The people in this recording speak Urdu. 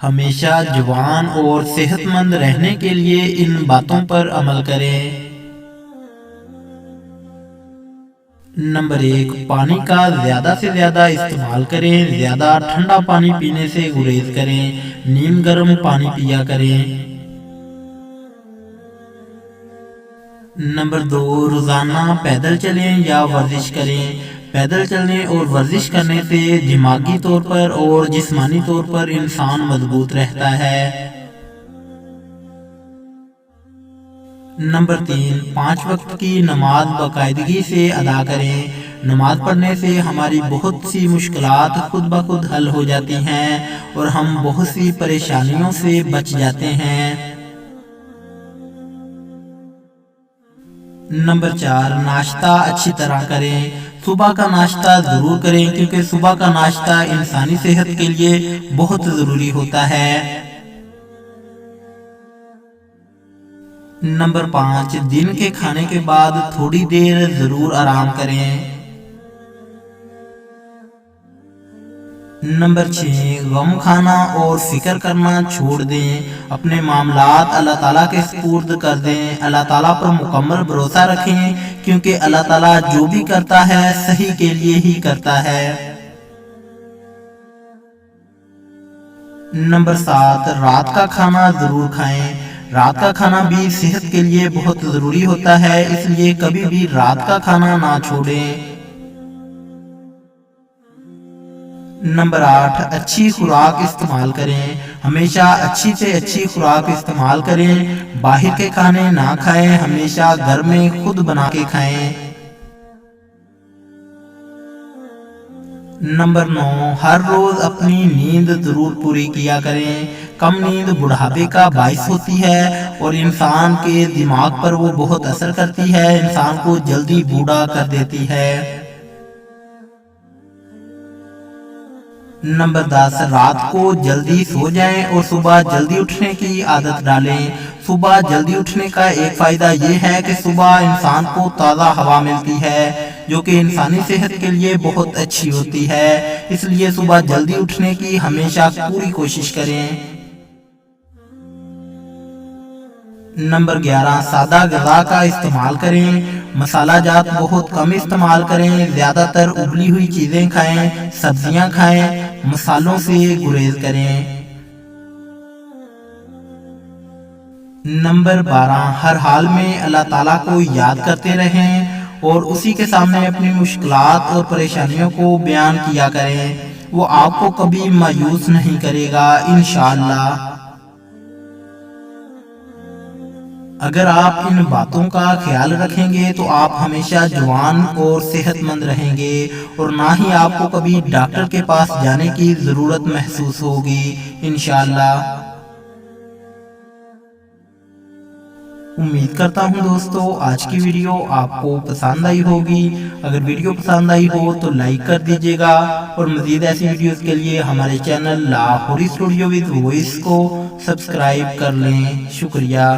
ہمیشہ جوان اور صحت مند رہنے کے لیے ان باتوں پر عمل کریں۔ نمبر 1، پانی کا زیادہ سے زیادہ استعمال کریں۔ زیادہ ٹھنڈا پانی پینے سے گریز کریں، نیم گرم پانی پیا کریں۔ نمبر 2، روزانہ پیدل چلیں یا ورزش کریں۔ پیدل چلنے اور ورزش کرنے سے دماغی طور پر اور جسمانی طور پر انسان مضبوط رہتا ہے۔ نمبر 3، 5 وقت کی نماز باقاعدگی سے ادا کریں۔ نماز پڑھنے سے ہماری بہت سی مشکلات خود بخود حل ہو جاتی ہیں اور ہم بہت سی پریشانیوں سے بچ جاتے ہیں۔ نمبر 4، ناشتہ اچھی طرح کریں۔ صبح کا ناشتہ ضرور کریں کیونکہ صبح کا ناشتہ انسانی صحت کے لیے بہت ضروری ہوتا ہے۔ نمبر 5، دن کے کھانے کے بعد تھوڑی دیر ضرور آرام کریں۔ نمبر 6، غم کھانا اور فکر کرنا چھوڑ دیں۔ اپنے معاملات اللہ تعالیٰ کے سپرد کر دیں۔ اللہ تعالیٰ پر مکمل بھروسہ رکھیں کیونکہ اللہ تعالیٰ جو بھی کرتا ہے صحیح کے لیے ہی کرتا ہے۔ نمبر 7، رات کا کھانا ضرور کھائیں۔ رات کا کھانا بھی صحت کے لیے بہت ضروری ہوتا ہے، اس لیے کبھی بھی رات کا کھانا نہ چھوڑیں۔ نمبر 8، اچھی خوراک استعمال کریں۔ ہمیشہ اچھی سے اچھی خوراک استعمال کریں۔ باہر کے کھانے نہ کھائیں، ہمیشہ گھر میں خود بنا کے کھائیں۔ نمبر 9، ہر روز اپنی نیند ضرور پوری کیا کریں۔ کم نیند بڑھاپے کا باعث ہوتی ہے اور انسان کے دماغ پر وہ بہت اثر کرتی ہے، انسان کو جلدی بوڑھا کر دیتی ہے۔ نمبر 10، رات کو جلدی سو جائیں اور صبح جلدی اٹھنے کی عادت ڈالیں۔ صبح جلدی اٹھنے کا ایک فائدہ یہ ہے کہ صبح انسان کو تازہ ہوا ملتی ہے جو کہ انسانی صحت کے لیے بہت اچھی ہوتی ہے، اس لیے صبح جلدی اٹھنے کی ہمیشہ پوری کوشش کریں۔ نمبر 11، سادہ غذا کا استعمال کریں۔ مسالہ جات بہت کم استعمال کریں، زیادہ تر ابلی ہوئی چیزیں کھائیں، سبزیاں کھائیں، مسالوں سے گریز کریں۔ نمبر 12، ہر حال میں اللہ تعالیٰ کو یاد کرتے رہیں اور اسی کے سامنے اپنی مشکلات اور پریشانیوں کو بیان کیا کریں، وہ آپ کو کبھی مایوس نہیں کرے گا انشاءاللہ۔ اگر آپ ان باتوں کا خیال رکھیں گے تو آپ ہمیشہ جوان اور صحت مند رہیں گے اور نہ ہی آپ کو کبھی ڈاکٹر کے پاس جانے کی ضرورت محسوس ہوگی انشاءاللہ۔ امید کرتا ہوں دوستو آج کی ویڈیو آپ کو پسند آئی ہوگی۔ اگر ویڈیو پسند آئی ہو تو لائک کر دیجئے گا اور مزید ایسی ویڈیوز کے لیے ہمارے channel Lahori studio with voice کو سبسکرائب کر لیں۔ شکریہ۔